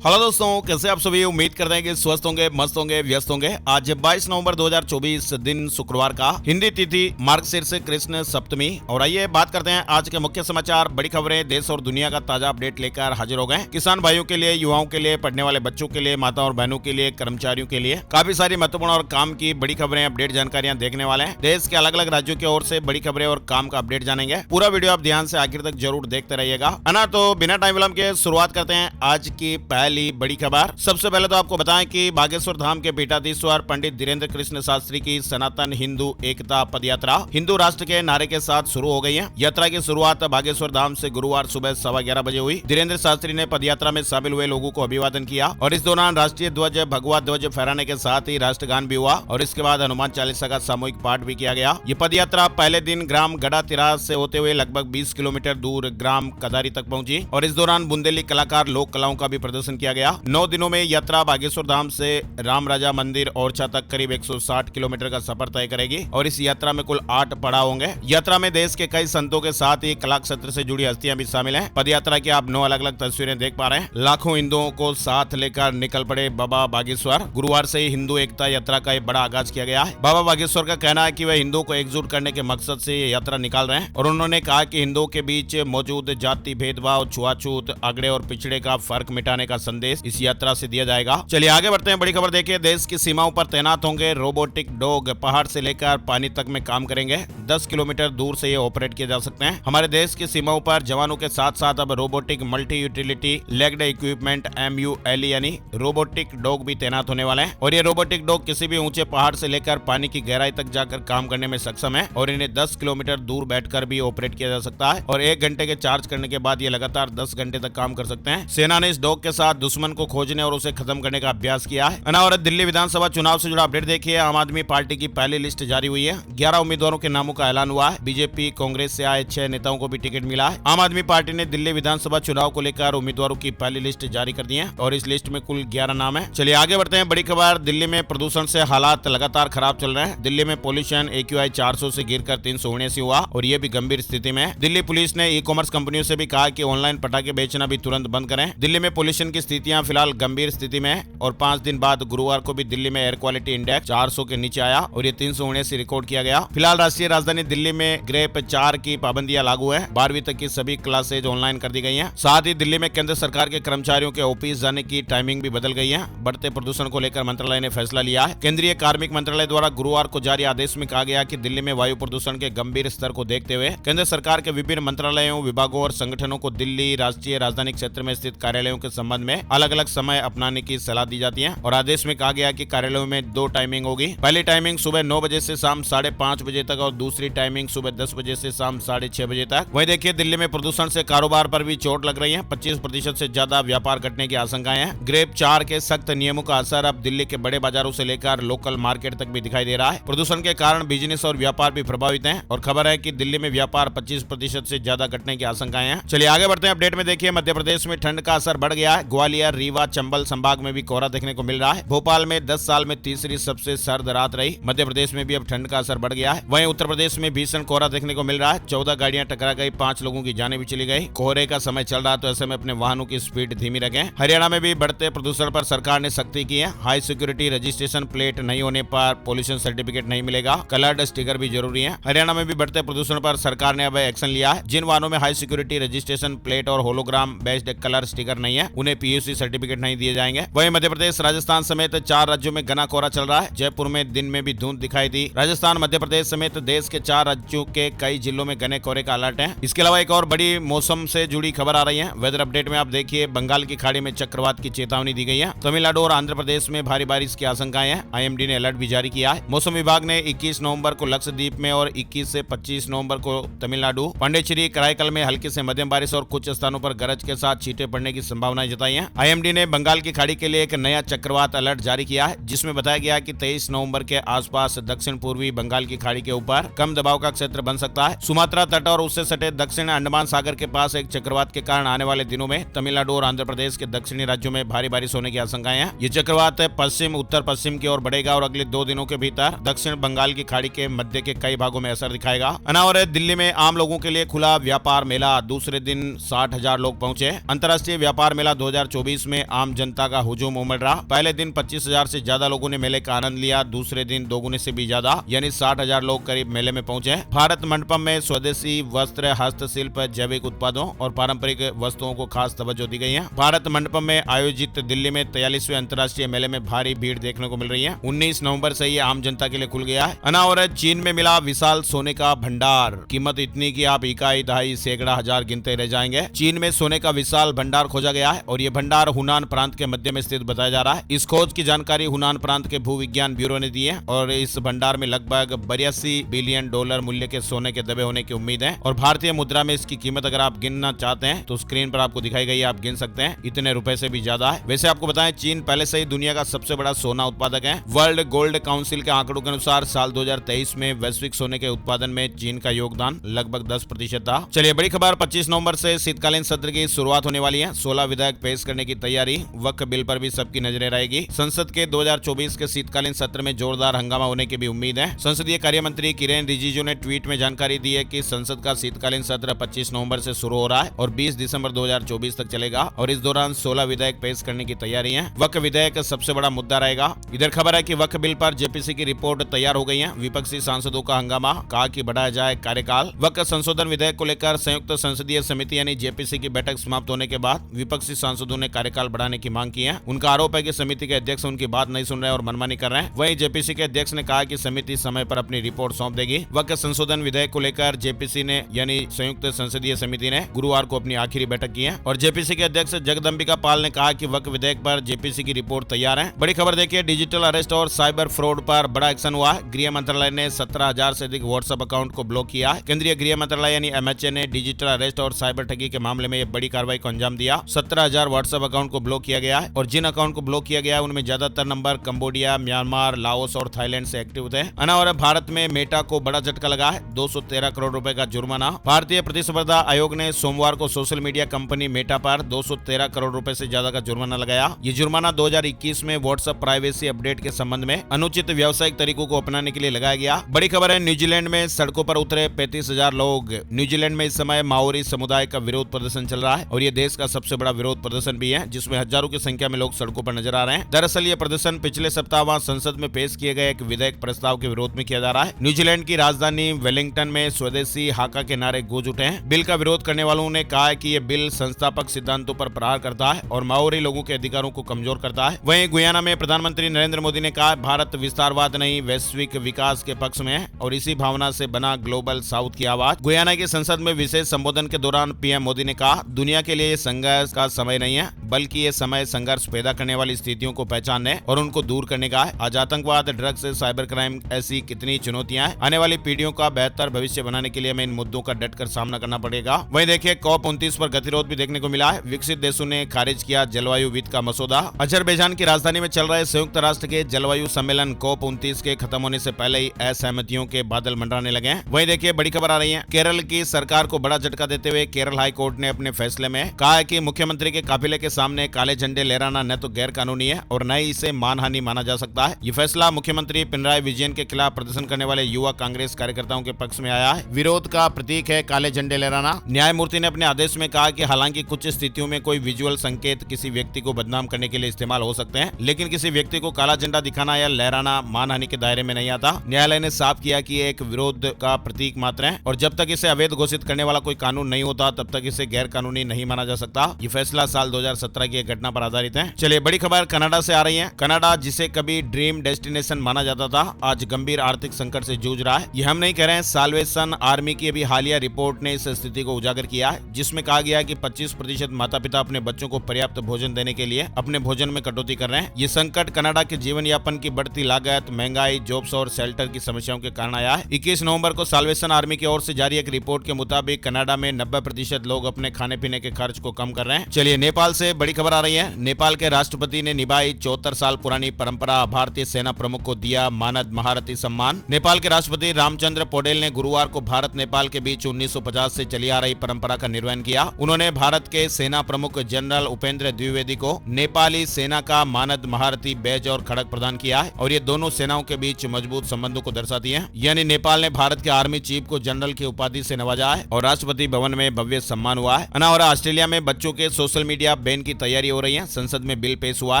Hello दोस्तों, कैसे आप सभी। उम्मीद करते हैं कि स्वस्थ होंगे, मस्त होंगे, व्यस्त होंगे। आज 22 नवंबर 2024 दिन शुक्रवार का, हिंदी तिथि मार्गशीर्ष कृष्ण सप्तमी। और आइए बात करते हैं आज के मुख्य समाचार, बड़ी खबरें, देश और दुनिया का ताजा अपडेट लेकर हाजिर हो गए। किसान भाइयों के लिए, युवाओं के लिए, पढ़ने वाले बच्चों के लिए, माता और बहनों के लिए, कर्मचारियों के लिए काफी सारी महत्वपूर्ण और काम की बड़ी खबरें, अपडेट जानकारियां देखने वाले हैं। देश के अलग अलग राज्यों की ओर से बड़ी खबरें और काम का अपडेट जानेंगे। पूरा वीडियो आप ध्यान से आखिर तक जरूर देखते रहिएगा, है ना। तो बिना टाइम विलंब के शुरुआत करते हैं आज की पहली बड़ी खबर। सबसे पहले तो आपको बताएं कि बागेश्वर धाम के पीठाधीश्वर पंडित धीरेन्द्र कृष्ण शास्त्री की सनातन हिंदू एकता पदयात्रा हिंदू राष्ट्र के नारे के साथ शुरू हो गई है। यात्रा की शुरुआत बागेश्वर धाम से गुरुवार सुबह 11:15 बजे हुई। धीरेन्द्र शास्त्री ने पदयात्रा में शामिल हुए लोगों को अभिवादन किया और इस दौरान राष्ट्रीय ध्वज, भगवा ध्वज फहराने के साथ ही राष्ट्रगान भी हुआ और इसके बाद हनुमान चालीसा का सामूहिक पाठ भी किया गया। ये पदयात्रा पहले दिन ग्राम गड़ा तिराह से होते हुए लगभग 20 किलोमीटर दूर ग्राम कदारी तक पहुंची और इस दौरान बुंदेली कलाकार लोक कलाओं का भी प्रदर्शन किया गया। 9 दिनों में यात्रा बागेश्वर धाम से राम राजा मंदिर ओरछा तक करीब 160 किलोमीटर का सफर तय करेगी और इस यात्रा में कुल 8 पड़ाव होंगे। यात्रा में देश के कई संतों के साथ ही कला क्षेत्र से जुड़ी हस्तियां भी शामिल हैं। पदयात्रा की आप 9 अलग अलग तस्वीरें देख पा रहे हैं। लाखों हिंदुओं को साथ लेकर निकल पड़े बाबा बागेश्वर। गुरुवार से ही हिंदू एकता यात्रा का एक बड़ा आगाज किया गया है। बाबा बागेश्वर का कहना है कि वह हिंदुओं को एकजुट करने के मकसद से ये यात्रा निकाल रहे हैं और उन्होंने कहा कि हिंदुओं के बीच मौजूद जाति भेदभाव, छुआछूत, अगड़े और पिछड़े का फर्क मिटाने का संदेश इस यात्रा से दिया जाएगा। चलिए आगे बढ़ते हैं। बड़ी खबर देखिए, देश की सीमाओं पर तैनात होंगे रोबोटिक डॉग। पहाड़ से लेकर पानी तक में काम करेंगे। 10 किलोमीटर दूर से ये ऑपरेट किए जा सकते हैं। हमारे देश की सीमाओं पर जवानों के साथ साथ अब robotic multi utility legged equipment MULE यानी रोबोटिक डॉग भी तैनात होने वाले हैं और ये रोबोटिक डॉग किसी भी ऊंचे पहाड़ से लेकर पानी की गहराई तक जाकर काम करने में सक्षम है और इन्हें 10 किलोमीटर दूर बैठकर भी ऑपरेट किया जा सकता है और 1 घंटे के चार्ज करने के बाद ये लगातार 10 घंटे तक काम कर सकते हैं। सेना ने इस डॉग के साथ दुश्मन को खोजने और उसे खत्म करने का अभ्यास किया है। और दिल्ली विधानसभा चुनाव से जुड़ा अपडेट देखिए। आम आदमी पार्टी की पहली लिस्ट जारी हुई है। 11 उम्मीदवारों के नामों का ऐलान हुआ है। बीजेपी, कांग्रेस से आए 6 नेताओं को भी टिकट मिला है। आम आदमी पार्टी ने दिल्ली विधानसभा चुनाव को लेकर उम्मीदवारों की पहली लिस्ट जारी कर दी है और इस लिस्ट में कुल 11 नाम है। चलिए आगे बढ़ते हैं। बड़ी खबर, दिल्ली में प्रदूषण से हालात लगातार खराब चल रहे हैं। दिल्ली में पोल्यूशन AQI 400 से गिरकर 379 हुआ और ये भी गंभीर स्थिति में है। दिल्ली पुलिस ने ई-कॉमर्स कंपनियों से भी कहा कि ऑनलाइन पटाखे बेचना भी तुरंत बंद करें। दिल्ली में पोल्यूशन की स्थितियां फिलहाल गंभीर स्थिति में है और 5 दिन बाद गुरुवार को भी दिल्ली में एयर क्वालिटी इंडेक्स 400 के नीचे आया और ये 379 रिकॉर्ड किया गया। फिलहाल राष्ट्रीय राजधानी दिल्ली में ग्रेप 4 की पाबंदियां लागू है। 12वीं तक की सभी क्लासेज ऑनलाइन कर दी गई हैं। साथ ही दिल्ली में केंद्र सरकार के कर्मचारियों के ऑफिस जाने की टाइमिंग भी बदल गई है। बढ़ते प्रदूषण को लेकर मंत्रालय ने फैसला लिया है। केंद्रीय कार्मिक मंत्रालय द्वारा गुरुवार को जारी आदेश में कहा गया कि दिल्ली में वायु प्रदूषण के गंभीर स्तर को देखते हुए केंद्र सरकार के विभिन्न मंत्रालयों, विभागों और संगठनों को दिल्ली राष्ट्रीय राजधानी क्षेत्र में स्थित कार्यालयों के संबंध में अलग अलग समय अपनाने की सलाह दी जाती है और आदेश में कहा गया कि कार्यालयों में 2 टाइमिंग होगी। पहली टाइमिंग सुबह 9 बजे से शाम 5:30 बजे तक और दूसरी टाइमिंग सुबह 10 बजे से शाम 6:30 बजे तक। वहीं देखिए, दिल्ली में प्रदूषण से कारोबार पर भी चोट लग रही है। 25% से ज्यादा व्यापार घटने की आशंकाएं हैं। ग्रेप 4 के सख्त नियमों का असर अब दिल्ली के बड़े बाजारों से लेकर लोकल मार्केट तक भी दिखाई दे रहा है। प्रदूषण के कारण बिजनेस और व्यापार भी प्रभावित है और खबर है कि दिल्ली में व्यापार 25% से ज्यादा घटने की आशंकाएं हैं। चलिए आगे बढ़ते हैं। अपडेट में देखिए, मध्य प्रदेश में ठंड का असर बढ़ गया है। ग्वालियर, रीवा, चंबल संभाग में भी कोहरा देखने को मिल रहा है। भोपाल में 10 साल में तीसरी सबसे सर्द रात रही। मध्य प्रदेश में भी अब ठंड का असर बढ़ गया है। वहीं उत्तर प्रदेश में भीषण कोहरा देखने को मिल रहा है। 14 गाड़ियां टकरा गई, 5 लोगों की जानें भी चली गई। कोहरे का समय चल रहा है तो ऐसे में अपने वाहनों की स्पीड धीमी रखें। हरियाणा में भी बढ़ते प्रदूषण पर सरकार ने सख्ती की है। हाई सिक्योरिटी रजिस्ट्रेशन प्लेट नहीं होने पर पोल्यूशन सर्टिफिकेट नहीं मिलेगा। कलर्ड स्टिकर भी जरूरी है। हरियाणा में भी बढ़ते प्रदूषण पर सरकार ने अब एक्शन लिया है। जिन वाहनों में हाई सिक्योरिटी रजिस्ट्रेशन प्लेट और होलोग्राम बेस्ड कलर स्टिकर नहीं है, उन्हें PUC सर्टिफिकेट नहीं दिए जाएंगे। वहीं मध्य प्रदेश, राजस्थान समेत 4 राज्यों में घना कोहरा चल रहा है। जयपुर में दिन में भी धुंध दिखाई दी। राजस्थान, मध्य प्रदेश समेत देश के 4 राज्यों के कई जिलों में घने कोहरे का अलर्ट है। इसके अलावा एक और बड़ी मौसम से जुड़ी खबर आ रही है। वेदर अपडेट में आप देखिए, बंगाल की खाड़ी में चक्रवात की चेतावनी दी गई है। तमिलनाडु और आंध्र प्रदेश में भारी बारिश की आशंकाएं हैं। IMD ने अलर्ट भी जारी किया है। मौसम विभाग ने 21 नवंबर को लक्षद्वीप में और 21 से 25 नवंबर को तमिलनाडु, पांडिचेरी, कराईकल में हल्की से मध्यम बारिश और कुछ स्थानों पर गरज के साथ छींटे पड़ने की संभावनाएं जताई है। IMD ने बंगाल की खाड़ी के लिए एक नया चक्रवात अलर्ट जारी किया है, जिसमें बताया गया कि 23 नवंबर के आसपास दक्षिण पूर्वी बंगाल की खाड़ी के ऊपर कम दबाव का क्षेत्र बन सकता है। सुमात्रा तट और उससे सटे दक्षिण अंडमान सागर के पास एक चक्रवात के कारण आने वाले दिनों में तमिलनाडु और आंध्र प्रदेश के दक्षिणी राज्यों में भारी बारिश होने की आशंकाएं हैं। ये चक्रवात पश्चिम उत्तर पश्चिम की ओर बढ़ेगा और अगले 2 दिनों के भीतर दक्षिण बंगाल की खाड़ी के मध्य के कई भागों में असर दिखाएगा। और दिल्ली में आम लोगों के लिए खुला व्यापार मेला। दूसरे दिन 60,000 लोग पहुंचे। अंतर्राष्ट्रीय व्यापार मेला 2024 में आम जनता का हुजूम उमड़ रहा। पहले दिन 25,000 से ज्यादा लोगों ने मेले का आनंद लिया। दूसरे दिन दोगुने से भी ज्यादा यानी 60,000 लोग करीब मेले में पहुंचे। भारत मंडपम में स्वदेशी वस्त्र, हस्तशिल्प, जैविक उत्पादों और पारंपरिक वस्तुओं को खास तवज्जो दी गई है। भारत मंडपम में आयोजित दिल्ली में 43वें अंतर्राष्ट्रीय मेले में भारी भीड़ देखने को मिल रही है। 19 नवंबर से ये आम जनता के लिए खुल गया है। और चीन में मिला विशाल सोने का भंडार। कीमत इतनी कि आप इकाई, दहाई, सैकड़ा, हजार गिनते रह जाएंगे। चीन में सोने का विशाल भंडार खोजा गया है और ये भंडार हुनान प्रांत के मध्य में स्थित बताया जा रहा है। इस खोज की जानकारी हुनान प्रांत के भूविज्ञान ब्यूरो ने दी है और इस भंडार में लगभग 82 बिलियन डॉलर मूल्य के सोने के दबे होने की उम्मीद है। और भारतीय मुद्रा में इसकी कीमत अगर आप गिनना चाहते हैं तो स्क्रीन पर आपको दिखाई गई, आप गिन सकते हैं। इतने रुपए से भी ज्यादा है। वैसे आपको बताएं, चीन पहले से ही दुनिया का सबसे बड़ा सोना उत्पादक है। वर्ल्ड गोल्ड काउंसिल के आंकड़ों के अनुसार साल 2023 में वैश्विक सोने के उत्पादन में चीन का योगदान लगभग 10% था। चलिए बड़ी खबर, 25 नवंबर से शीतकालीन सत्र की शुरुआत होने वाली है। 16 विधेयक पेश करने की तैयारी। वक्फ बिल पर भी सबकी नजरें रहेगी। संसद के 2024 के शीतकालीन सत्र में जोरदार हंगामा होने की भी उम्मीद है। संसदीय कार्य मंत्री किरेन रिजिजू ने ट्वीट में जानकारी दी है कि संसद का शीतकालीन सत्र 25 नवंबर से शुरू हो रहा है और 20 दिसंबर 2024 तक चलेगा और इस दौरान 16 विधेयक पेश करने की तैयारी है। वक्फ विधेयक सबसे बड़ा मुद्दा रहेगा। इधर खबर है कि वक्फ बिल पर जेपीसी की रिपोर्ट तैयार हो गई है। विपक्षी सांसदों का हंगामा, कहा कि बढ़ाया जाए कार्यकाल। वक्फ संशोधन विधेयक को लेकर संयुक्त संसदीय समिति यानी जेपीसी की बैठक समाप्त होने के बाद विपक्षी सांसदों ने कार्यकाल बढ़ाने की मांग की है। उनका आरोप है कि समिति के अध्यक्ष उनकी बात नहीं सुन रहे और मनमानी कर रहे हैं। वहीं जेपीसी के अध्यक्ष ने कहा कि समिति समय पर अपनी रिपोर्ट सौंप देगी। वक्फ संशोधन विधेयक को लेकर जेपीसी ने यानी संयुक्त संसदीय समिति ने गुरुवार को अपनी आखिरी बैठक की है और जेपीसी के अध्यक्ष जगदम्बिका पाल ने कहा कि वक्फ विधेयक पर जेपीसी की रिपोर्ट तैयार है। बड़ी खबर देखिए, डिजिटल अरेस्ट और साइबर फ्रॉड पर बड़ा एक्शन हुआ है। गृह मंत्रालय ने 17,000 से अधिक व्हाट्सएप अकाउंट को ब्लॉक किया है। केंद्रीय गृह मंत्रालय यानी एमएचए ने डिजिटल अरेस्ट और साइबर ठगी के मामले में बड़ी कार्रवाई को अंजाम दिया। 17,000 व्हाट्सएप अकाउंट को ब्लॉक किया गया है और जिन अकाउंट को ब्लॉक किया गया है उनमें ज्यादातर नंबर कंबोडिया, म्यांमार, लाओस और थाईलैंड से एक्टिव थे। और भारत में मेटा को बड़ा झटका लगा है, 213 करोड़ रुपए का जुर्माना। भारतीय प्रतिस्पर्धा आयोग ने सोमवार को सोशल मीडिया कंपनी मेटा पर 213 करोड़ रुपए से ज्यादा का जुर्माना लगाया। ये जुर्माना 2021 में व्हाट्सएप प्राइवेसी अपडेट के संबंध में अनुचित व्यावसायिक तरीकों को अपनाने के लिए लगाया गया। बड़ी खबर है, न्यूजीलैंड में सड़कों पर उतरे 35,000 लोग। न्यूजीलैंड में इस समय माओरी समुदाय का विरोध प्रदर्शन चल रहा है और ये देश का सबसे बड़ा विरोध प्रदर्शन भी है, जिसमें हजारों की संख्या में लोग सड़कों पर नजर आ रहे हैं। दरअसल ये प्रदर्शन पिछले सप्ताह वहां संसद में पेश किए गए एक विधेयक प्रस्ताव के विरोध में किया जा रहा है। न्यूजीलैंड की राजधानी वेलिंगटन में स्वदेशी हाका के नारे गूंज उठे हैं। बिल का विरोध करने वालों ने कहा है कि ये बिल संस्थापक सिद्धांतों पर प्रहार करता है और माओरी लोगों के अधिकारों को कमजोर करता है। वहीं गुयाना में प्रधानमंत्री नरेंद्र मोदी ने कहा, भारत विस्तारवाद नहीं वैश्विक विकास के पक्ष में है और इसी भावना से बना ग्लोबल साउथ की आवाज। गुयाना की संसद में विशेष संबोधन के दौरान पीएम मोदी ने कहा, दुनिया के लिए ये संघर्ष का समय नहीं है, बल्कि ये समय संघर्ष पैदा करने वाली स्थितियों को पहचानने और उनको दूर करने का है। आज आतंकवाद, ड्रग्स, साइबर क्राइम ऐसी कितनी चुनौतियां हैं। आने वाली पीढ़ियों का बेहतर भविष्य बनाने के लिए हमें इन मुद्दों का डटकर सामना करना पड़ेगा। वहीं देखिए, COP29 पर गतिरोध भी देखने को मिला है। विकसित देशों ने खारिज किया जलवायु वित्त का मसौदा। अजरबैजान की राजधानी में चल रहे संयुक्त राष्ट्र के जलवायु सम्मेलन COP29 के खत्म होने से पहले ही असहमतियों के बादल मंडराने लगे हैं। वहीं देखिए, बड़ी खबर आ रही है, केरल की सरकार को बड़ा झटका देते हुए केरल हाई कोर्ट ने अपने फैसले में कहा है कि मुख्यमंत्री के काफिले के सामने काले झंडे लहराना न तो गैर कानूनी है और न ही इसे मानहानि माना जा सकता है। ये फैसला मुख्यमंत्री पिनराई विजयन के खिलाफ प्रदर्शन करने वाले युवा कांग्रेस कार्यकर्ताओं के पक्ष में आया है। विरोध का प्रतीक है काले झंडे लहराना। न्यायमूर्ति ने अपने आदेश में कहा कि हालांकि कुछ स्थितियों में कोई विजुअल संकेत किसी व्यक्ति को बदनाम करने के लिए इस्तेमाल हो सकते हैं, लेकिन किसी व्यक्ति को काला झंडा दिखाना या लहराना मानहानि के दायरे में नहीं आता। न्यायालय ने साफ किया कि एक विरोध का प्रतीक मात्र है और जब तक इसे अवैध घोषित करने वाला कोई कानून नहीं होता तब तक इसे गैर कानूनी नहीं माना जा सकता। ये फैसला साल 2017 की एक घटना पर आधारित है। चलिए बड़ी खबर कनाडा से आ रही है। कनाडा जिसे कभी ड्रीम डेस्टिनेशन माना जाता था, आज गंभीर आर्थिक संकट से जूझ रहा है। ये हम नहीं कह रहे हैं, साल्वेशन आर्मी की अभी हालिया रिपोर्ट ने इस स्थिति को उजागर किया है, जिसमें कहा गया है कि 25% माता पिता अपने बच्चों को पर्याप्त भोजन देने के लिए अपने भोजन में कटौती कर रहे हैं। ये संकट कनाडा के जीवन यापन की बढ़ती लागत, महंगाई, जॉब्स और शेल्टर की समस्याओं के कारण आया है। 21 नवंबर को साल्वेशन आर्मी की ओर से जारी एक रिपोर्ट के मुताबिक कनाडा में 90% लोग अपने खाने पीने के खर्च को कम कर रहे हैं। चलिए नेपाल से बड़ी खबर आ रही है। नेपाल के राष्ट्रपति ने निभाई 74 साल पुरानी परंपरा, भारतीय सेना प्रमुख को दिया मानद महारथी सम्मान। नेपाल के राष्ट्रपति रामचंद्र पौडेल ने गुरुवार को भारत नेपाल के बीच 1950 से चली आ रही परंपरा का निर्वहन किया। उन्होंने भारत के सेना प्रमुख जनरल उपेंद्र द्विवेदी को नेपाली सेना का मानद महारथी बैज और खड़क प्रदान किया है और ये दोनों सेनाओं के बीच मजबूत संबंधों को दर्शाती है। यानी नेपाल ने भारत के आर्मी चीफ को जनरल की उपाधि से नवाजा है और राष्ट्रपति भवन में भव्य सम्मान हुआ है। और ऑस्ट्रेलिया में बच्चों के सोशल मीडिया बैन की तैयारी हो रही है। संसद में बिल पेश हुआ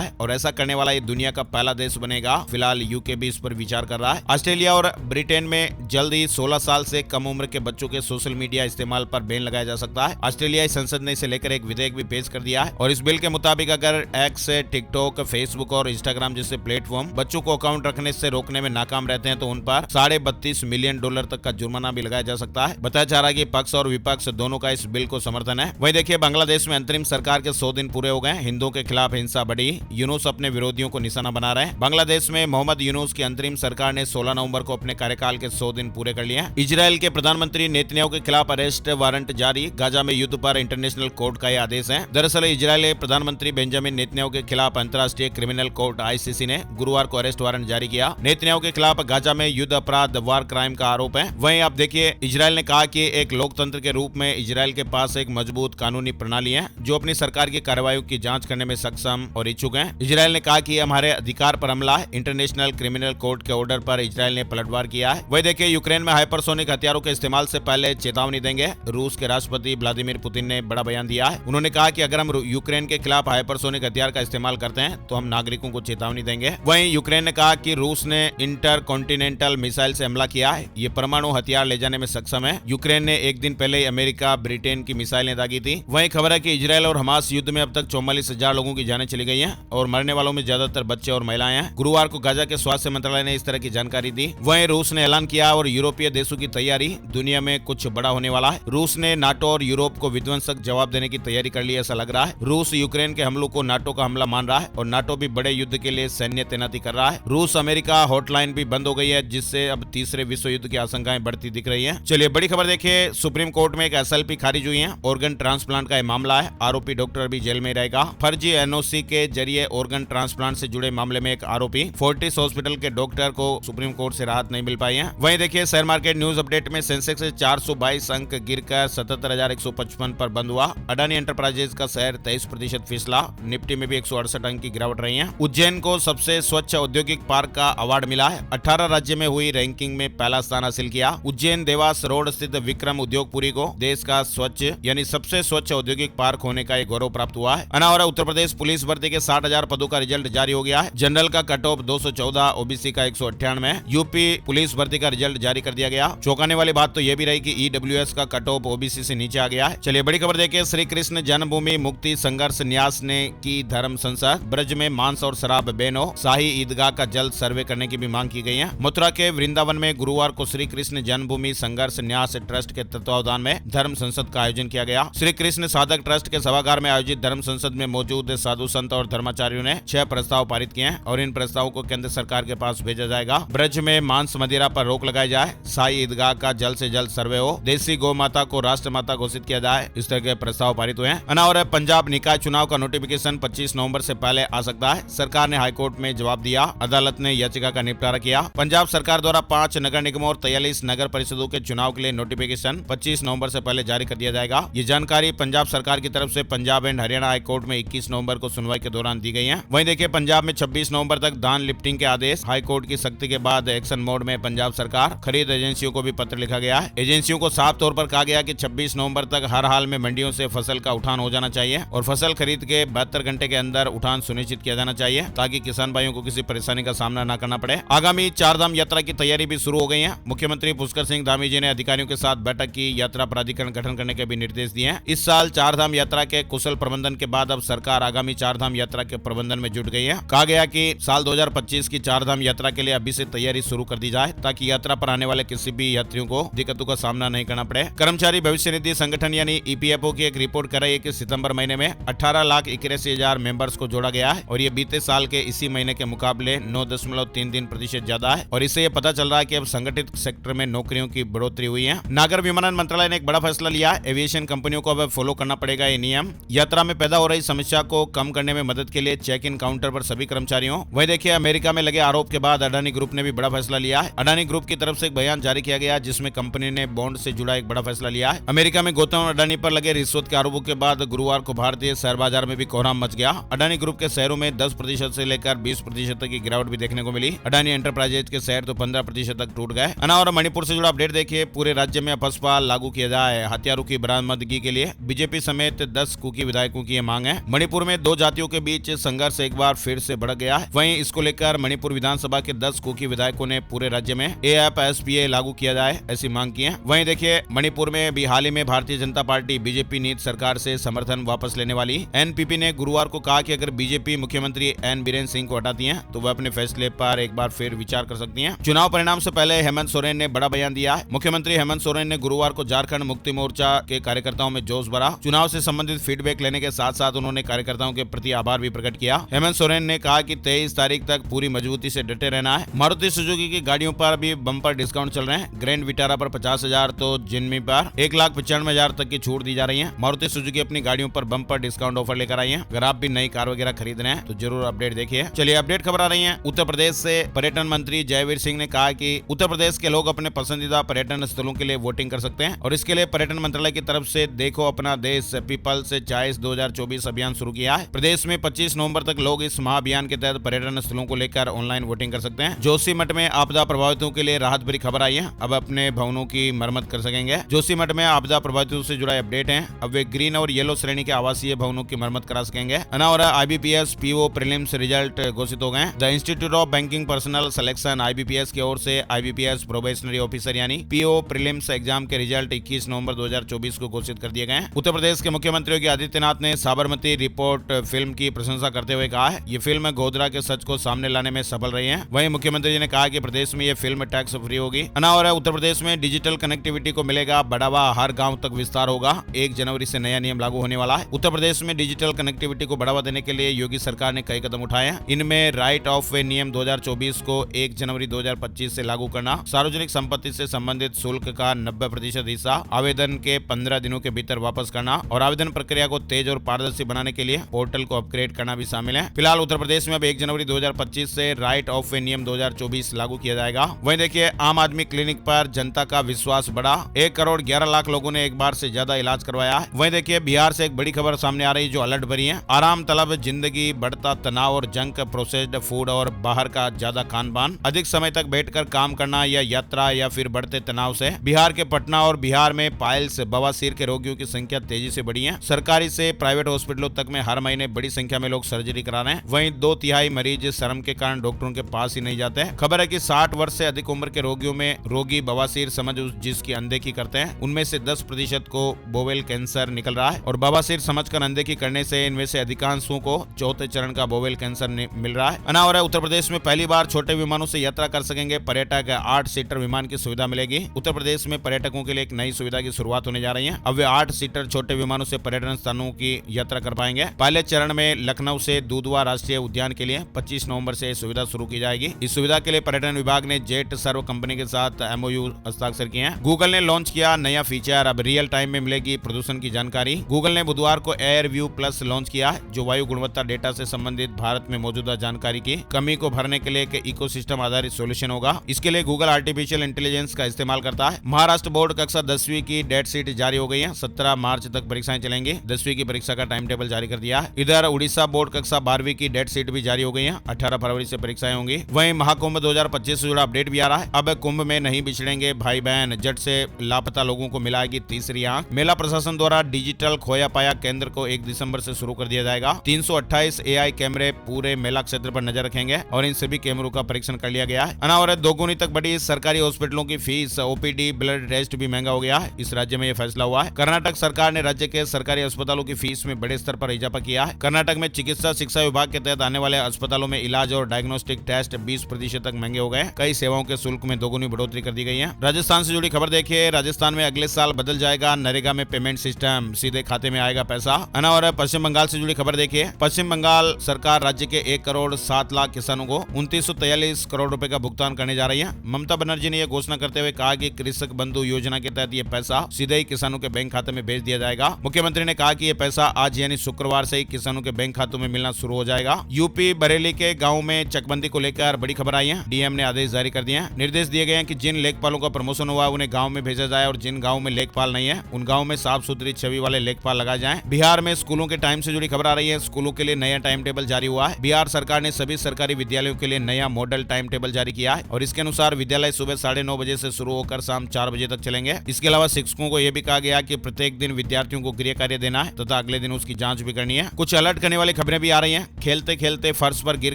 है और ऐसा करने वाला ये दुनिया का पहला देश बनेगा। फिलहाल यूके भी इस पर विचार कर रहा है। ऑस्ट्रेलिया और ब्रिटेन में जल्द ही 16 साल से कम उम्र के बच्चों के सोशल मीडिया इस्तेमाल पर बैन लगाया जा सकता है। ऑस्ट्रेलियाई संसद ने इसे लेकर एक विधेयक भी पेश कर दिया है और इस बिल के मुताबिक अगर एक्स, टिकटॉक, फेसबुक और इंस्टाग्राम जैसे प्लेटफॉर्म बच्चों को अकाउंट रखने से रोकने में नाकाम रहते हैं तो उन पर $32.5 मिलियन तक का जुर्माना भी लगाया जा सकता है। बताया जा रहा है कि पक्ष और विपक्ष दोनों का इस बिल को समर्थन है। वहीं देखिए, बांग्लादेश में अंतरिम सरकार के 100 दिन पूरे हो गए। हिंदुओं के खिलाफ हिंसा बढ़ी। यूनुस अपने विरोधियों को निशाना बना रहे हैं। बांग्लादेश में मोहम्मद यूनुस की अंतरिम सरकार ने 16 नवंबर को अपने कार्यकाल के 100 दिन पूरे कर लिए हैं। इजरायल के प्रधानमंत्री नेतन्याहू के खिलाफ अरेस्ट वारंट जारी। गाजा में युद्ध पर इंटरनेशनल कोर्ट का यह आदेश है। दरअसल इजरायली प्रधानमंत्री बेंजामिन नेतन्याहू के खिलाफ अंतर्राष्ट्रीय क्रिमिनल कोर्ट ICC ने गुरुवार को अरेस्ट वारंट जारी किया। नेतन्याहू के खिलाफ गाजा में युद्ध अपराध, वार क्राइम का आरोप है। वहीं आप देखिए, इजरायल ने कहा कि एक लोकतंत्र के रूप में इजरायल के पास एक मजबूत कानूनी प्रणाली है जो अपनी सरकार की कार्रवाई की जांच करने में सक्षम और इच्छुक है। इजरायल ने कहा कि हमारे अधिकार पर हमला है। इंटरनेशनल क्रिमिनल कोर्ट के ऑर्डर पर इजरायल ने पलटवार किया है। वही देखिए, यूक्रेन में हाइपरसोनिक हथियारों के इस्तेमाल से पहले चेतावनी देंगे। रूस के राष्ट्रपति व्लादिमीर पुतिन ने बड़ा बयान दिया है। उन्होंने कहा कि अगर हम यूक्रेन के खिलाफ हाइपरसोनिक हथियार का इस्तेमाल करते हैं तो हम नागरिकों को चेतावनी देंगे। वहीं यूक्रेन ने कहा कि रूस ने इंटरकॉन्टिनेंटल मिसाइल से हमला किया है। ये परमाणु हथियार ले जाने में सक्षम है। यूक्रेन ने एक दिन पहले अमेरिका, ब्रिटेन की मिसाइलें दागी थी। वहीं खबर है कि इजरायल और हमास युद्ध में अब तक 44,000 लोगों की जानें चली गई हैं और मरने वालों में ज्यादातर बच्चे और महिलाएं हैं। गुरुवार को गाजा के स्वास्थ्य मंत्रालय ने इस तरह की जानकारी दी। वहीं रूस ने ऐलान किया और यूरोपीय देशों की तैयारी, दुनिया में कुछ बड़ा होने वाला है। रूस ने नाटो और यूरोप को विध्वंसक जवाब देने की तैयारी कर ली, ऐसा लग रहा है। रूस यूक्रेन के हमलों को नाटो का हमला मान रहा है और नाटो भी बड़े युद्ध के लिए सैन्य तैनाती कर रहा है। रूस अमेरिका हॉटलाइन भी बंद हो गई है, जिससे अब तीसरे विश्व युद्ध की आशंकाएं बढ़ती दिख रही हैं। चलिए बड़ी खबर देखिए, सुप्रीम कोर्ट में एक SLP खारिज हुई है। ऑर्गन ट्रांसप्लांट का मामला है। आरोपी डॉक्टर भी जेल में रहेगा। फर्जी NOC के जरिए ऑर्गन ट्रांसप्लांट से जुड़े मामले में एक आरोपी फोर्टिस हॉस्पिटल के डॉक्टर को सुप्रीम कोर्ट से राहत नहीं मिल पाई है। वहीं देखिए, शेयर मार्केट न्यूज अपडेट में सेंसेक्स से 422 अंक गिरकर 77,155 पर बंद हुआ। अडानी एंटरप्राइजेज का शेयर 23% फिसला। निफ्टी में भी 168 अंक की गिरावट रही है। उज्जैन को सबसे स्वच्छ औद्योगिक पार्क का अवार्ड मिला है। 18 राज्य में हुई रैंकिंग में पहला स्थान हासिल किया। उज्जैन देवास रोड स्थित विक्रम उद्योगपुरी को देश का स्वच्छ यानी सबसे स्वच्छ औद्योगिक पार्क होने का एक गौरव प्राप्त हुआ है। अनावरा उत्तर प्रदेश पुलिस भर्ती के 60,000 पदों का रिजल्ट जारी हो गया है। जनरल का कट ऑफ 214, OBC का 198। यूपी पुलिस भर्ती का रिजल्ट जारी कर दिया गया। चौंकाने वाली बात तो यह भी रही कि EWS का कट ऑफ OBC से नीचे आ गया है। चलिए बड़ी खबर देखिए, श्री कृष्ण जन्मभूमि मुक्ति संघर्ष न्यास ने की धर्म संसद। ब्रज में मांस और शराब बैन हो। शाही ईदगाह का जल्द सर्वे करने की भी मांग की गई है। मथुरा के वृंदावन में गुरुवार को श्री कृष्ण जन्मभूमि संघर्ष न्यास ट्रस्ट के तत्वावधान में धर्म संसद का आयोजन किया गया। श्री कृष्ण साधक ट्रस्ट के सभागार में आयोजित धर्म संसद में मौजूद साधु संत और धर्माचार्यों ने 6 प्रस्ताव पारित किए हैं और इन प्रस्तावों को केंद्र सरकार के पास भेजा जाएगा। ब्रज में मांस मदिरा पर रोक लगाई जाए। शाही ईदगाह का जल्द से जल्द सर्वे हो। देसी गौ माता को राष्ट्र माता घोषित किया जाए। इस तरह के प्रस्ताव पारित हुए हैं। अनावर पंजाब निकाय चुनाव का नोटिफिकेशन 25 नवंबर से पहले आ सकता है। सरकार ने हाईकोर्ट में जवाब दिया। अदालत ने याचिका का निपटारा किया। पंजाब सरकार द्वारा 5 नगर निगमों और 43 नगर परिषदों के चुनाव के लिए नोटिफिकेशन 25 नवंबर से पहले जारी कर दिया जाएगा। ये जानकारी पंजाब सरकार की तरफ से पंजाब एंड हरियाणा हाईकोर्ट में 21 नवंबर को सुनवाई के दौरान दी गई है। वहीं देखिए, पंजाब में 26 नवंबर तक धान लिफ्टिंग के आदेश। हाईकोर्ट की सख्ती के बाद एक्शन मोड में पंजाब सरकार। खरीद एजेंसियों को भी पत्र लिखा गया है। एजेंसियों को साफ तौर पर कहा गया कि 26 नवंबर तक हर हाल में मंडियों से फसल का उठान हो जाना चाहिए और फसल खरीद के 72 घंटे के अंदर उठान सुनिश्चित किया जाना चाहिए ताकि किसान भाइयों को किसी परेशानी का सामना न करना पड़े। आगामी चारधाम यात्रा की तैयारी भी शुरू हो गई है। मुख्यमंत्री पुष्कर सिंह धामी जी ने अधिकारियों के साथ बैठक की। यात्रा प्राधिकरण गठन करने के भी निर्देश दिए हैं। इस साल चारधाम यात्रा के कुशल प्रबंधन के बाद अब सरकार आगामी चारधाम यात्रा के प्रबंधन में जुट गई है। कहा गया कि साल 2025 की चारधाम यात्रा के लिए अभी से तैयारी शुरू कर दी जाए ताकि यात्रा पर आने वाले किसी भी यात्रियों को दिक्कतों का सामना नहीं करना पड़े। कर्मचारी भविष्य निधि संगठन यानी EPFO की एक रिपोर्ट कर रही है कि सितंबर महीने में 18,81,000 मेंबर्स को जोड़ा गया है और ये बीते साल के इसी महीने के मुकाबले 9.33% ज्यादा है और इससे ये पता चल रहा है कि अब संगठित सेक्टर में नौकरियों की बढ़ोतरी हुई है। नागर विमानन मंत्रालय ने एक बड़ा फैसला लिया है। एविएशन कंपनियों को अब फॉलो करना पड़ेगा ये नियम। यात्रा में पैदा हो रही समस्या को कम करने में मदद के लिए चेक इन काउंटर पर सभी कर्मचारियों। वही देखिए, अमेरिका में लगे आरोप के बाद अडानी ग्रुप ने भी बड़ा फैसला लिया है। अडानी ग्रुप की तरफ से एक बयान जारी किया गया जिसमें कंपनी ने बॉन्ड से जुड़ा एक बड़ा फैसला लिया है। अमेरिका में गौतम अडानी पर लगे रिश्वत के आरोपों के बाद गुरुवार को भारतीय शेयर बाजार में भी कोहराम मच गया। अडानी ग्रुप के शेयरों में 10% से लेकर 20% तक की गिरावट भी देखने को मिली। अडानी एंटरप्राइजेज के शेयर तो 15% तक टूट गए। और मणिपुर से जुड़ा अपडेट देखिए, पूरे राज्य में अपस्पा लागू किया जाए। हथियारों की बरामदगी के लिए बीजेपी समेत 10 कुकी विधायक विधायकों की ये मांग है। मणिपुर में दो जातियों के बीच संघर्ष एक बार फिर से बढ़ गया है। वहीं इसको लेकर मणिपुर विधानसभा के 10 कुकी विधायकों ने पूरे राज्य में AFSPA लागू किया जाए ऐसी मांग की है। वहीं देखिए मणिपुर में भी हाल ही में भारतीय जनता पार्टी बीजेपी नीति सरकार से समर्थन वापस लेने वाली NPP ने गुरुवार को कहा कि अगर बीजेपी मुख्यमंत्री N बीरेन सिंह को हटाती है तो वह अपने फैसले पर एक बार फिर विचार कर सकती हैं। चुनाव परिणाम से पहले हेमंत सोरेन ने बड़ा बयान दिया है। मुख्यमंत्री हेमंत सोरेन ने गुरुवार को झारखंड मुक्ति मोर्चा के कार्यकर्ताओं में जोश भरा। चुनाव से संबंधित फीडबैक लेने के साथ साथ उन्होंने कार्यकर्ताओं के प्रति आभार भी प्रकट किया। हेमंत सोरेन ने कहा कि 23 तारीख तक पूरी मजबूती से डटे रहना है। मारुति सुजुकी की गाड़ियों पर भी बम्पर डिस्काउंट चल रहे हैं। ग्रैंड विटारा पर 50,000 तो जिनमी पर 1,95,000 तक की छूट दी जा रही है। मारुति सुजुकी अपनी गाड़ियों पर बम्पर डिस्काउंट ऑफर लेकर आई है। अगर आप भी नई कार वगैरह खरीद रहे हैं तो जरूर अपडेट देखिए। चलिए अपडेट खबर आ रही है। उत्तर प्रदेश से पर्यटन मंत्री जयवीर सिंह ने कहा कि उत्तर प्रदेश के लोग अपने पसंदीदा पर्यटन स्थलों के लिए वोटिंग कर सकते हैं और इसके लिए पर्यटन मंत्रालय की तरफ से देखो अपना देश पीपल्स चॉइस 2024 अभियान शुरू किया है। प्रदेश में 25 नवंबर तक लोग इस महाअभियान के तहत पर्यटन स्थलों को लेकर ऑनलाइन वोटिंग कर सकते हैं। जोशीमठ में आपदा प्रभावितों के लिए राहत भरी खबर आई है। अब अपने भवनों की मरम्मत कर सकेंगे। जोशीमठ में आपदा प्रभावितों से जुड़ा अपडेट है। अब वे ग्रीन और येलो श्रेणी के आवासीय भवनों की मरम्मत करा सकेंगे। अनावरा IBPS PO प्रीलिम्स रिजल्ट घोषित हो गए। The institute of banking personal selection IBPS की ओर से IBPS प्रोबेशनरी ऑफिसर यानी PO प्रीलिम्स एग्जाम के रिजल्ट 21 नवंबर 2024 को घोषित कर दिए गए। उत्तर प्रदेश के मुख्यमंत्री योगी आदित्यनाथ ने साबरमती रिपोर्ट फिल्म की प्रशंसा करते हुए कहा है ये फिल्म गोधरा के सच को सामने लाने में सफल रही है। वहीं मुख्यमंत्री जी ने कहा कि प्रदेश में ये फिल्म टैक्स फ्री होगी। अनावरा उत्तर प्रदेश में डिजिटल कनेक्टिविटी को मिलेगा बढ़ावा, हर गाँव तक विस्तार होगा। 1 जनवरी से नया नियम लागू होने वाला है। उत्तर प्रदेश में डिजिटल कनेक्टिविटी को बढ़ावा देने के लिए योगी सरकार ने कई कदम उठाए हैं। इनमें राइट ऑफ वे नियम 2024 को 1 जनवरी 2025 से लागू करना, सार्वजनिक संपत्ति से संबंधित शुल्क का 90% हिस्सा आवेदन के 15 दिनों के भीतर वापस करना और आवेदन प्रक्रिया को तेज और पारदर्शी बनाने के लिए पोर्टल को अपग्रेड करना भी शामिल है। फिलहाल उत्तर प्रदेश में अब 1 जनवरी 2025 से राइट ऑफ वे नियम 2024 लागू किया जाएगा। वहीं देखिए आम आदमी क्लिनिक पर जनता का विश्वास बढ़ा। 1 करोड़ 11 लाख लोगों ने एक बार से ज्यादा इलाज करवाया है। वहीं देखिए बिहार से एक बड़ी खबर सामने आ रही है जो अलर्ट भरी है। आराम तलब जिंदगी, बढ़ता तनाव और जंक प्रोसेस्ड फूड और बाहर का ज्यादा खान पान, अधिक समय तक बैठकर काम करना या यात्रा या फिर बढ़ते तनाव से बिहार के पटना और बिहार में पाइल्स बवासीर के रोगियों की संख्या तेजी से बढ़ी है। सरकारी से प्राइवेट हॉस्पिटलों तक में हर महीने बड़ी संख्या में लोग सर्जरी करा रहे हैं। वहीं 2/3 मरीज शर्म के कारण डॉक्टरों के पास ही नहीं जाते हैं। खबर है कि 60 वर्ष से अधिक उम्र के रोगियों में रोगी बवासीर समझ जिसकी अनदेखी करते हैं उनमें से 10% को बोवेल कैंसर निकल रहा है और बवासीर समझकर अनदेखी करने से इनमें से अधिकांशों को चौथे चरण का बोवेल कैंसर मिल रहा है। अनावरा उत्तर प्रदेश में पहली बार छोटे विमानों से यात्रा कर सकेंगे पर्यटक। 8 सीटर विमान की सुविधा मिलेगी। उत्तर प्रदेश में पर्यटकों के लिए एक नई सुविधा की शुरुआत होने जा रही है। अब वे 8 सीटर छोटे विमानों से पर्यटन स्थानों की यात्रा कर पाएंगे। पहले चरण में लखनऊ से दूधवा राष्ट्रीय उद्यान के लिए 25 नवंबर से सुविधा शुरू की जाएगी। इस सुविधा के लिए पर्यटन विभाग ने जेट सर्व कंपनी के साथ MOU हस्ताक्षर किए हैं। गूगल ने लॉन्च किया नया फीचर, अब रियल टाइम में मिलेगी प्रदूषण की जानकारी। गूगल ने बुधवार को एयर व्यू प्लस लॉन्च किया है जो वायु गुणवत्ता डेटा से संबंधित भारत में मौजूदा जानकारी की कमी को भरने के लिए एक इकोसिस्टम आधारित सॉल्यूशन होगा। इसके लिए गूगल आर्टिफिशियल इंटेलिजेंस का इस्तेमाल करता है। महाराष्ट्र बोर्ड कक्षा 10वीं की डेट शीट जारी हो गई है। 17 मार्च तक परीक्षाएं चलेंगी। 10वीं की परीक्षा का टाइम टेबल जारी कर दिया है। इधर उड़ीसा बोर्ड कक्षा 12वीं की डेट शीट भी जारी हो गई है। 18 फरवरी से परीक्षाएं होंगी। वहीं महाकुंभ 2025 से जुड़ा अपडेट भी आ रहा है। अब कुंभ में नहीं बिछड़ेंगे भाई बहन, जट से लापता लोगों को मिलाएगी तीसरी आंख। मेला प्रशासन द्वारा डिजिटल खोया पाया केंद्र को 1 दिसंबर से शुरू कर दिया जाएगा। 328 AI कैमरे पूरे मेला क्षेत्र पर नजर रखेंगे और इन सभी कैमरों का परीक्षण कर लिया गया है। अनावरत 2 गुनी तक बढ़ी सरकारी हॉस्पिटलों की फीस, OPD ब्लड टेस्ट भी महंगा हो गया है। इस राज्य में यह फैसला हुआ है। कर्नाटक सरकार ने राज्य के सरकारी अस्पतालों की फीस में बड़े स्तर पर इजाफा किया है। कर्नाटक में चिकित्सा शिक्षा विभाग के तहत आने वाले अस्पतालों में इलाज और डायग्नोस्टिक टेस्ट 20% तक महंगे हो गए। कई सेवाओं के शुल्क में 2 गुनी बढ़ोतरी कर दी गई है। राजस्थान से जुड़ी खबर देखिए। राजस्थान में अगले साल बदल जाएगा नरेगा में पेमेंट सिस्टम, सीधे खाते में आएगा पैसा। अनावरत पश्चिम बंगाल से जुड़ी खबर देखिए। पश्चिम बंगाल सरकार राज्य के 1,07,00,000 किसानों को 2943 करोड़ रुपए का भुगतान करने जा रही है। ममता बनर्जी ने यह घोषणा करते हुए कहा कि कृषक बंधु योजना के तहत यह पैसा सीधे ही किसानों के बैंक खाते में भेज दिया जाएगा। मुख्यमंत्री ने कहा कि यह पैसा आज यानी शुक्रवार से ही किसानों के बैंक खातों में मिलना शुरू हो जाएगा। यूपी बरेली के गाँव में चकबंदी को लेकर बड़ी खबर आई है। DM ने आदेश जारी कर दिए हैं। निर्देश दिए गए हैं कि जिन लेखपालों का प्रमोशन हुआ उन्हें गाँव में भेजा जाए और जिन गाँव में लेखपाल नहीं है उन गाँव में साफ सुथरी छवि वाले लेखपाल लगाए जाएं। बिहार में स्कूलों के टाइम से जुड़ी खबर आ रही है। स्कूलों के लिए नया टाइम टेबल जारी हुआ है। बिहार सरकार ने सभी सरकारी विद्यालयों के लिए नया मॉडल टाइम टेबल जारी किया है और इसके अनुसार विद्यालय सुबह 9:30 बजे से शुरू होकर शाम 4 बजे तक चलेंगे। इसके अलावा शिक्षकों को यह भी कहा गया कि प्रत्येक दिन विद्यार्थियों को गृह कार्य देना है तथा तथा अगले दिन उसकी जांच भी करनी है। कुछ अलर्ट करने वाली खबरें भी आ रही हैं। खेलते खेलते फर्श पर गिर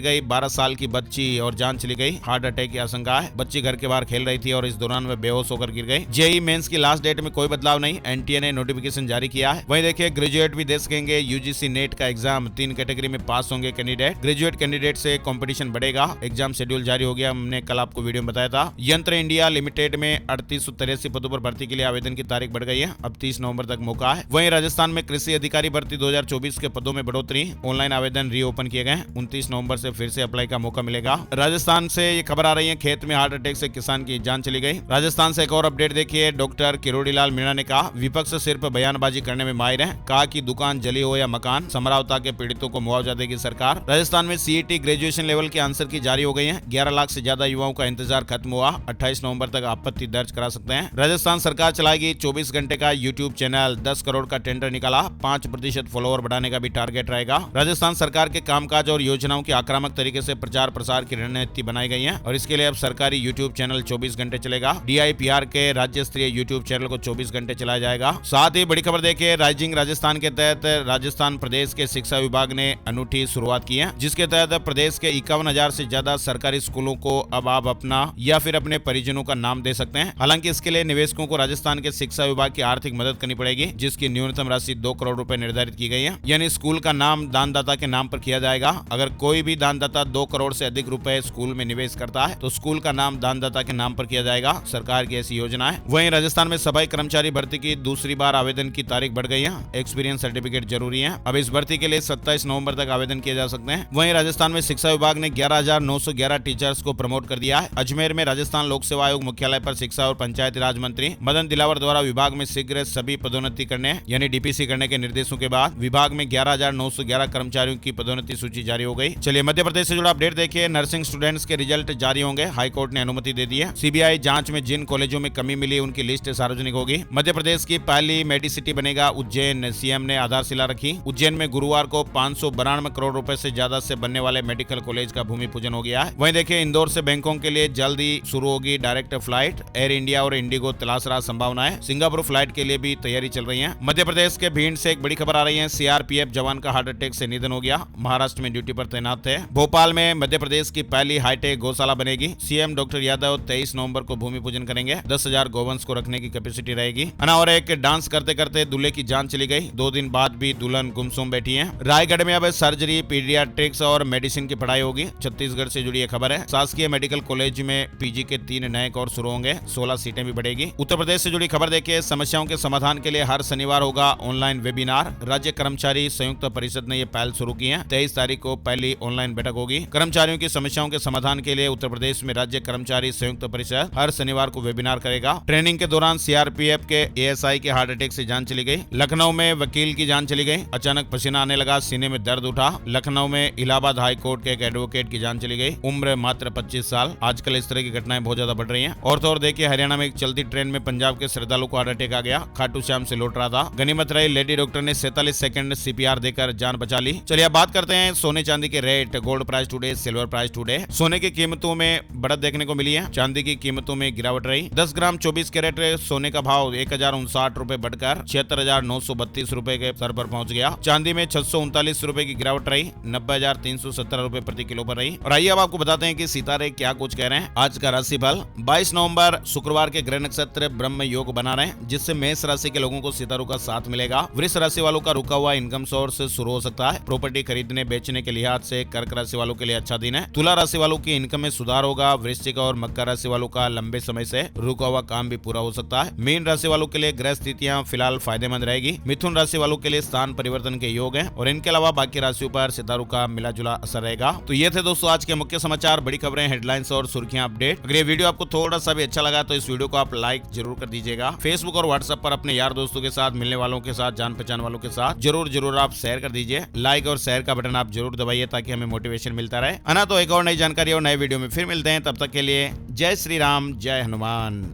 गई 12 साल की बच्ची और जान चली गई। हार्ट अटैक की आशंका है। बच्ची घर के बाहर खेल रही थी और इस दौरान वह बेहोश होकर गिर गई। जेईई मेंस की लास्ट डेट में कोई बदलाव नहीं, एनटीए ने नोटिफिकेशन जारी किया है। वहीं देखिए ग्रेजुएट भी दे सकेंगे यूजीसी नेट का एग्जाम। 3 कैटेगरी में पास होंगे कैंडिडेट। ग्रेजुएट कैंडिडेट से कंपटीशन बढ़ेगा। एग्जाम शेड्यूल जारी हो गया, हमने कल आपको वीडियो में बताया था। यंत्र इंडिया लिमिटेड में 3883 पदों पर भर्ती के लिए आवेदन की तारीख बढ़ गई है। अब 30 नवंबर तक मौका है। वहीं राजस्थान में कृषि अधिकारी भर्ती 2024 के पदों में बढ़ोतरी। ऑनलाइन आवेदन रीओपन किए गए। 29 नवंबर से फिर से अप्लाई का मौका मिलेगा। राजस्थान से ये खबर आ रही है, खेत में हार्ट अटैक से किसान की जान चली गई। राजस्थान से एक और अपडेट देखिए। डॉक्टर किरोड़ीलाल मीणा ने कहा, विपक्ष सिर्फ बयानबाजी करने में माहिर है। कहा कि दुकान जली हो या मकान, समरावता के पीड़ितों को मुआवजा देगी सरकार। राजस्थान में सीईटी ग्रेजुएशन लेवल के आंसर की जारी हो गई है। 11 लाख से ज्यादा युवाओं का इंतजार खत्म हुआ। 28 नवंबर तक आपत्ति दर्ज करा सकते हैं। राजस्थान सरकार चलाएगी 24 घंटे का यूट्यूब चैनल। 10 करोड़ का टेंडर निकाला। 5% फॉलोअर बढ़ाने का भी टारगेट रहेगा। राजस्थान सरकार के कामकाज और योजनाओं की आक्रामक तरीके से प्रचार प्रसार की रणनीति बनाई गई है और इसके लिए अब सरकारी यूट्यूब चैनल 24 घंटे चलेगा। डीआईपीआर के राज्य स्तरीय यूट्यूब चैनल को 24 घंटे चलाया जाएगा। साथ ही बड़ी खबर देखिए, राइजिंग राजस्थान के तहत राजस्थान प्रदेश के शिक्षा विभाग ने अनूठी शुरुआत की है, जिसके तहत प्रदेश के 51,000 से ज्यादा सरकारी स्कूलों को अब आप अपना या फिर अपने परिजनों का नाम दे सकते हैं। हालांकि इसके लिए निवेशकों को राजस्थान के शिक्षा विभाग की आर्थिक मदद करनी पड़ेगी, जिसकी न्यूनतम राशि 2 करोड़ रुपए निर्धारित की गई है। यानी स्कूल का नाम दानदाता के नाम पर किया जाएगा। अगर कोई भी दानदाता 2 करोड़ से अधिक रुपए स्कूल में निवेश करता है तो स्कूल का नाम दानदाता के नाम पर किया जाएगा। सरकार की ऐसी योजना है। वहीं राजस्थान में सफाई कर्मचारी भर्ती की दूसरी बार आवेदन की तारीख बढ़ गई है। एक्सपीरियंस सर्टिफिकेट जरूरी है। अब इस भर्ती के लिए 27 नवंबर तक आवेदन किए जा सकते हैं। वहीं राजस्थान में शिक्षा विभाग ने 11,911 टीचर्स को प्रमोट कर दिया है। अजमेर में राजस्थान लोक सेवा आयोग मुख्यालय पर शिक्षा और पंचायती राज मंत्री मदन दिलावर द्वारा विभाग में शीघ्र सभी पदोन्नति करने यानी डीपीसी करने के निर्देशों के बाद विभाग में 11,911 कर्मचारियों की पदोन्नति सूची जारी हो गई। चलिए मध्य प्रदेश से जुड़ा अपडेट देखिए। नर्सिंग स्टूडेंट्स के रिजल्ट जारी होंगे। हाईकोर्ट ने अनुमति दे दी है। सीबीआई जांच में जिन कॉलेजों में कमी मिली उनकी लिस्ट सार्वजनिक होगी। मध्य प्रदेश की पहली मेडिसिटी बनेगा उज्जैन। सीएम ने आधारशिला रखी। उज्जैन में गुरुवार को 592 करोड़ रुपए से ज्यादा से बनने वाले मेडिकल कॉलेज का भूमि पूजन हो गया है। वहीं देखिए इंदौर से बैंकॉक के लिए जल्द ही शुरू होगी डायरेक्ट फ्लाइट। एयर इंडिया और इंडिगो तलाश रहा संभावनाएं। सिंगापुर फ्लाइट के लिए भी तैयारी चल रही है। मध्य प्रदेश के भिंड से एक बड़ी खबर आ रही है। सीआरपीएफ जवान का हार्ट अटैक से निधन हो गया। महाराष्ट्र में ड्यूटी पर तैनात थे। भोपाल में मध्य प्रदेश की पहली हाईटेक गौशाला बनेगी। सीएम डॉक्टर यादव 23 नवंबर को भूमि पूजन करेंगे। 10,000 गौवंश को रखने की कैपेसिटी रहेगी। और एक डांस करते करते दूल्हे की जान चली गई। 2 दिन बाद भी दुल्हन गुमसुम बैठी है। रायगढ़ में अब सर्जरी, पीडियाट्रिक्स और मेडिसिन की पढ़ाई होगी। छत्तीसगढ़ से जुड़ी यह खबर है। शासकीय मेडिकल कॉलेज में पीजी के 3 नए कोर्स शुरू होंगे। 16 सीटें भी बढ़ेगी। उत्तर प्रदेश से जुड़ी खबर देखिए। समस्याओं के समाधान के लिए हर शनिवार होगा ऑनलाइन वेबिनार। राज्य कर्मचारी संयुक्त परिषद ने यह पहल शुरू की है। 23 तारीख को पहली ऑनलाइन बैठक होगी। कर्मचारियों की समस्याओं के समाधान के लिए उत्तर प्रदेश में राज्य कर्मचारी संयुक्त परिषद हर शनिवार को वेबिनार करेगा। ट्रेनिंग के दौरान सीआरपीएफ के एएसआई के हार्ट अटैक से जान चली गई। लखनऊ में वकील की जान चली गई। अचानक पसीना आने लगा, सीने में दर्द उठा। लखनऊ में इलाहाबाद हाई कोर्ट के एक एडवोकेट की जान चली गई। उम्र मात्र 25 साल। आजकल इस तरह की घटनाएं बहुत ज्यादा बढ़ रही हैं। और तो और देखिए हरियाणा में एक चलती ट्रेन में पंजाब के श्रद्धालु को हार्ट अटैक आ गया। खाटू श्याम से लौट रहा था। गनीमत रही लेडी डॉक्टर ने 47 सेकंड सीपीआर देकर जान बचा ली। चलिए अब बात करते हैं सोने चांदी के rate. Gold price today, silver price today. सोने की कीमतों में बढ़त देखने को मिली है। चांदी की कीमतों में गिरावट रही। 10 ग्राम 24 कैरेट सोने का भाव 1,059 रुपए बढ़कर 76,932 रुपए के स्तर पर पहुंच गया। चांदी में 639 रुपए की गिरावट रही। 90,317 रुपए प्रति किलो पर रही। और आइए अब आपको बताते हैं कि सितारे क्या कुछ कह रहे हैं। आज का राशिफल 22 नवंबर शुक्रवार के ग्रह नक्षत्र ब्रह्म योग बना रहे हैं, जिससे मेष राशि के लोगों को सितारों का साथ मिलेगा। वृष राशि वालों का रुका हुआ इनकम सोर्स शुरू हो सकता है। प्रॉपर्टी खरीदने बेचने के लिहाज से कर्क राशि वालों के लिए अच्छा दिन है। तुला राशि वालों की इनकम में सुधार होगा। वृश्चिक और मकर राशि वालों का लंबे समय से रुका हुआ काम भी पूरा हो सकता है। मीन राशि वालों के लिए ग्रह स्थितियां फिलहाल फायदेमंद रहेगी। मिथुन राशि वालों के लिए स्थान परिवर्तन के योग है और इनके अलावा बाकी राशियों पर सितारों का मिला जुला असर रहेगा। तो ये थे दोस्तों आज के मुख्य समाचार, बड़ी खबरें, हेडलाइंस और सुर्खियां अपडेट। अगर ये वीडियो आपको थोड़ा सा भी अच्छा लगा तो इस वीडियो को आप लाइक जरूर कर दीजिएगा। फेसबुक और व्हाट्सएप पर अपने यार दोस्तों के साथ, मिलने वालों के साथ, जान पहचान वालों के साथ जरूर आप शेयर कर दीजिए। लाइक और शेयर का बटन आप जरूर दबाइए ताकि हमें मोटिवेशन मिलता रहे। है ना। तो एक और नई जानकारी और नए वीडियो में फिर मिलते हैं। तब तक के लिए जय श्री राम, जय हनुमान।